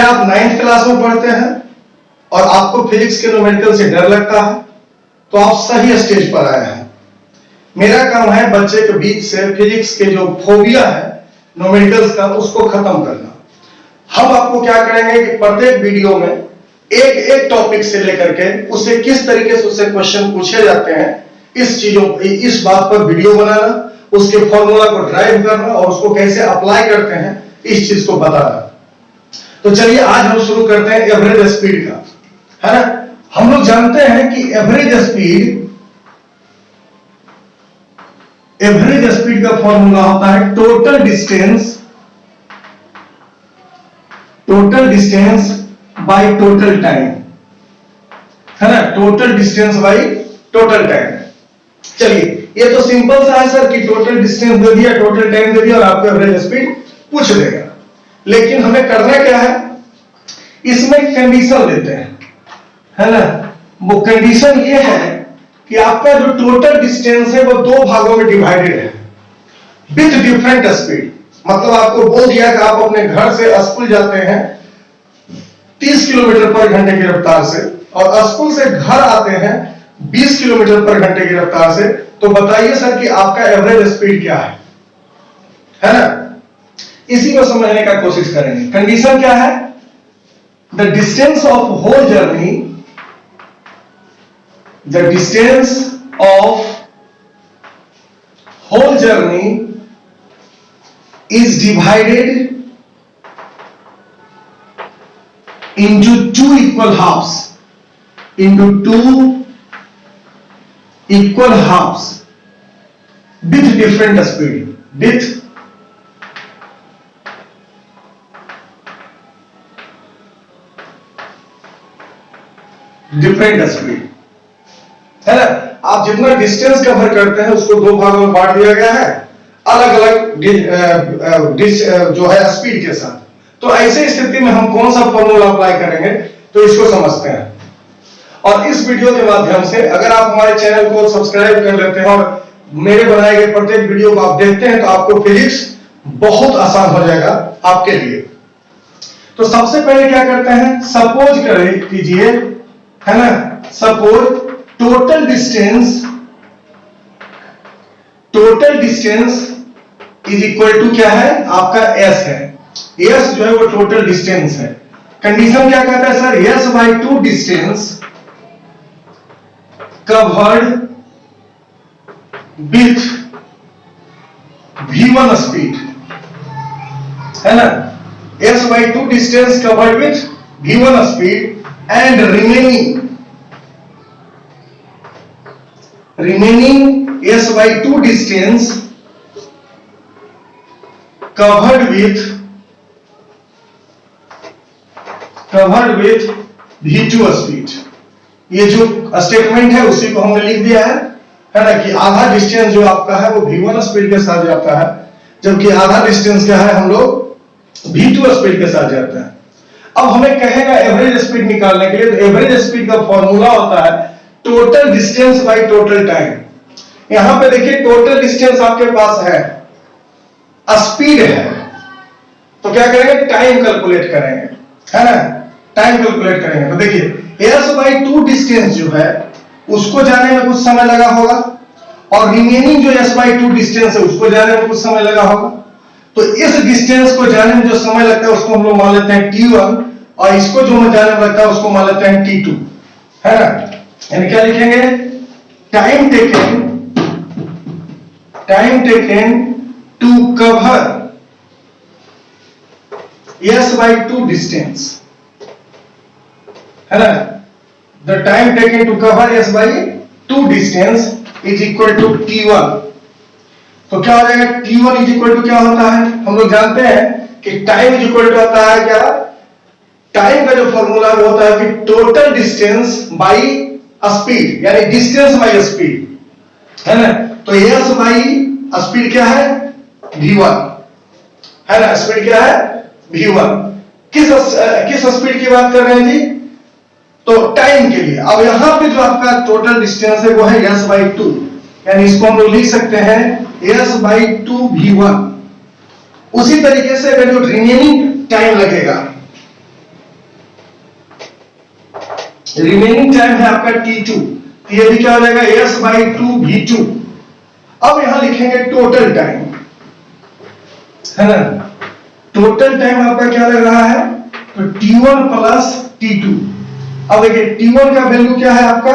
क्या आप 9th class में पढ़ते हैं और आपको फिजिक्स के न्यूमेरिकल से डर लगता है? तो आप सही स्टेज पर आए हैं। मेरा काम है बच्चे के बीच से फिजिक्स के जो फोबिया है न्यूमेरिकल्स का, उसको खत्म करना। हम आपको क्या करेंगे कि प्रत्येक वीडियो में एक एक टॉपिक से लेकर के उससे किस तरीके से उससे क्वेश्चन पूछे जाते हैं, इस बात पर वीडियो बनाना, उसके फॉर्मूला को ड्राइव करना और उसको कैसे अप्लाई करते हैं, इस चीज को बताना। तो चलिए आज हम शुरू करते हैं एवरेज स्पीड का, है ना। हम लोग जानते हैं कि एवरेज स्पीड का फॉर्मूला होता है total distance by total time, है ना। Total distance by total time. चलिए ये तो सिंपल सा है सर कि टोटल डिस्टेंस दे दिया, टोटल टाइम दे दिया और आपको एवरेज स्पीड पूछ देगा। लेकिन हमें करना क्या है, इसमें कंडीशन लेते हैं, है ना। वो कंडीशन ये है कि आपका जो टोटल डिस्टेंस है वो दो भागों में डिवाइडेड है विथ डिफरेंट स्पीड। मतलब आपको बोल दिया कि आप अपने घर से स्कूल जाते हैं 30 किलोमीटर पर घंटे की रफ्तार से और स्कूल से घर आते हैं 20 किलोमीटर पर घंटे की रफ्तार से, तो बताइए सर कि आपका एवरेज स्पीड क्या है ना। इसी को समझने का कोशिश करेंगे। कंडीशन क्या है, the distance of whole journey, the distance of whole journey is divided into two equal halves with different speed, है ना। आप जितना डिस्टेंस कवर करते हैं उसको दो भागों में बांट दिया गया है, अलग अलग जो है स्पीड के साथ। तो ऐसे स्थिति में हम कौन सा फॉर्मूला अप्लाई करेंगे, तो इसको समझते हैं। और इस वीडियो के माध्यम से अगर आप हमारे चैनल को सब्सक्राइब कर लेते हैं और मेरे बनाए गए प्रत्येक वीडियो को आप देखते हैं, तो आपको फिजिक्स बहुत आसान हो जाएगा आपके लिए। तो सबसे पहले क्या करते हैं, सपोज करें कीजिए, है ना, suppose total distance is equal to क्या है, आपका एस है। एस जो है वो टोटल डिस्टेंस है। कंडीशन क्या कहता है sir, S by two distance covered with v1 speed, है ना। S by two distance covered with v1 speed and remaining s by 2 distance covered with v2 speed। ये जो स्टेटमेंट है उसी को हमने लिख दिया है ना, कि आधा डिस्टेंस जो आपका है वो v1 स्पीड के साथ जाता है, जबकि आधा डिस्टेंस क्या है, हम लोग v2 स्पीड के साथ जाते हैं। अब हमें कहेगा एवरेज स्पीड निकालने के लिए, तो एवरेज स्पीड का फॉर्मूला होता है total distance by total time. यहां पे देखिए टोटल डिस्टेंस आपके पास है, स्पीड है, तो क्या करेंगे, टाइम कैलकुलेट करेंगे, है ना। टाइम कैलकुलेट करेंगे तो देखिए s बाई 2 डिस्टेंस जो है उसको जाने में कुछ समय लगा होगा और रिमेनिंग जो s बाई 2 डिस्टेंस है उसको जाने में कुछ समय लगा होगा। तो इस डिस्टेंस को जाने में जो समय लगता है उसको हम लोग मान लेते हैं t1 और इसको जो जाने में लगता है उसको मान लेते हैं t2, है ना। यानी क्या लिखेंगे, time taken to cover s by 2 distance, है ना। The time taken to cover s by 2 distance is equal to t1। तो क्या हो जाएगा, t1 इज इक्वल टू क्या होता है, हम लोग जानते हैं कि टाइम इज इक्वल टू होता है क्या, टाइम का जो फॉर्मूला होता है कि टोटल डिस्टेंस बाई स्पीड, यानी डिस्टेंस बाई स्पीड, है ना। तो s बाई स्पीड क्या है, v1, है ना। स्पीड क्या है, v1। किस स्पीड की बात कर रहे हैं जी, तो टाइम के लिए। अब यहां पे जो आपका टोटल डिस्टेंस है वो है s बाई 2, यानी इसको हम लोग लिख सकते हैं s बाई 2 v1। उसी तरीके से अगर जो रिमेनिंग टाइम लगेगा, रिमेनिंग टाइम है आपका T2, तो ये भी क्या हो जाएगा S/2V2। अब यहां लिखेंगे टोटल टाइम, है ना। टोटल टाइम आपका क्या लग रहा है, तो T1 प्लस T2। अब देखिए T1 का वैल्यू क्या है आपका,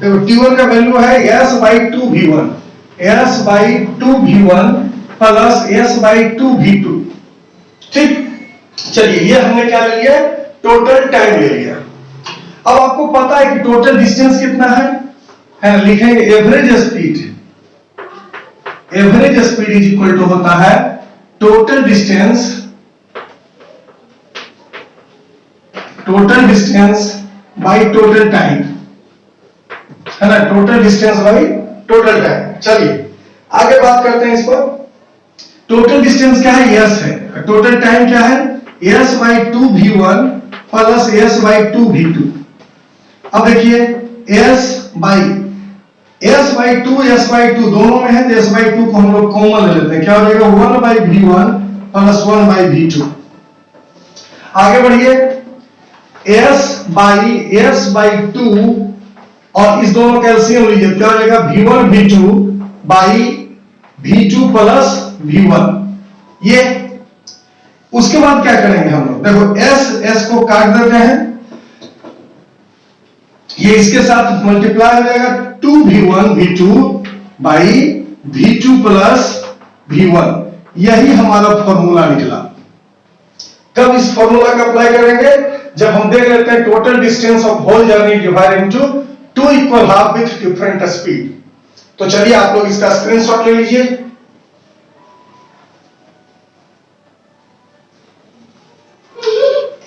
देखो T1 का वैल्यू है S/2V1, S/2V1 प्लस S/2V2। ठीक, चलिए ये हमने क्या ले लिया, टोटल टाइम ले लिया। अब आपको पता है कि टोटल डिस्टेंस कितना है, लिखेंगे average speed. Average speed is equal to होता है total distance by total time, है ना। Total distance by total time. चलिए आगे बात करते हैं इस पर। टोटल डिस्टेंस क्या है, S है, टोटल टाइम क्या है, S/2V1 प्लस S/2V2। अब देखिए S/2 दोनों में है, तो S/2 को हम लोग कॉमन ले लेते हैं, क्या हो जाएगा 1/V1 प्लस 1/V2। आगे बढ़िए, S/2 और इस दोनों का एलसीएम लीजिए, क्या हो जाएगा V1/V2 by V2 plus V1। ये उसके बाद क्या करेंगे हम लोग, देखो S को काट देते हैं, ये इसके साथ मल्टीप्लाई हो जाएगा 2V1V2 by V2 plus V1। यही हमारा फॉर्मूला निकला। कब इस फॉर्मूला का अप्लाई करेंगे, जब हम देख लेते हैं total distance of whole journey divided into 2 equal half with different speed. तो चलिए आप लोग इसका स्क्रीनशॉट ले लीजिए।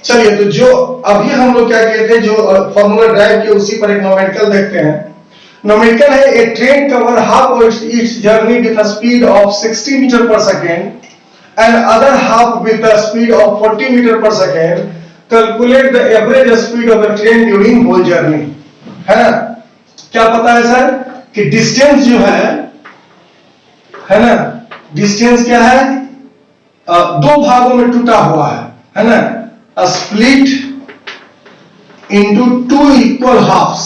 चलिए, तो जो अभी हम लोग क्या कहते हैं, जो फॉर्मूला ड्राइव किया उसी पर एक नोमेटिकल देखते हैं। नोमेटिकल है, a train cover half of its journey with a speed of 60 metre per second and other half with a speed of 40 metre per second. Calculate the average speed of the train during whole journey. है ना, क्या पता है sir कि distance जो है ना, distance क्या है, दो भागों में टूटा हुआ है ना, split into 2 equal halves,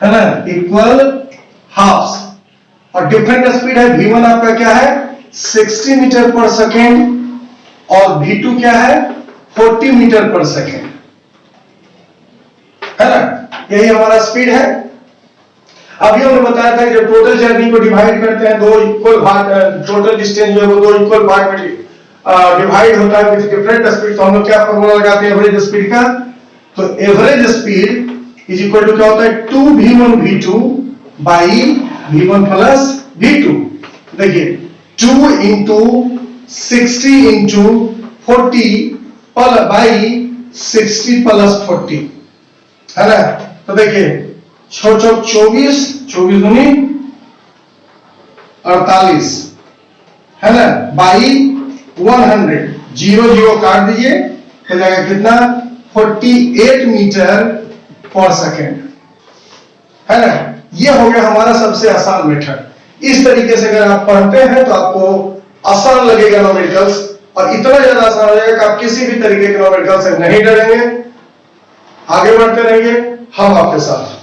है ना, equal halves। और डिफरेंट स्पीड है, V1 आपका क्या है 60 मीटर पर सेकेंड और V2 क्या है 40 मीटर पर सेकेंड, है ना। यही हमारा स्पीड है। अभी हमने बताया था कि जब टोटल जर्नी को डिवाइड करते हैं दो इक्वल भाग, टोटल डिस्टेंस जो है वो दो इक्वल भाग में डिवाइड होता है विद डिफरेंट स्पीड, तो हम लोग क्या फॉर्मूला लगाते हैं एवरेज स्पीड का, तो average speed is equal to क्या होता है 2V1V2 by V1 plus V2। देखिए 2 इंटू 60 इंटू 40 बाई 60 प्लस 40, है ना। तो देखिए 24 दूनी 48, है ना, बाई 100, 0 काट दीजिए तो जाएगा कितना 48 मीटर पर सेकेंड, है ना। ये हो गया हमारा सबसे आसान मेथड। इस तरीके से अगर आप पढ़ते हैं तो आपको आसान लगेगा न्यूमेरिकल्स, और इतना ज्यादा आसान हो जाएगा कि आप किसी भी तरीके के न्यूमेरिकल से नहीं डरेंगे। आगे बढ़ते रहेंगे हम आपके साथ।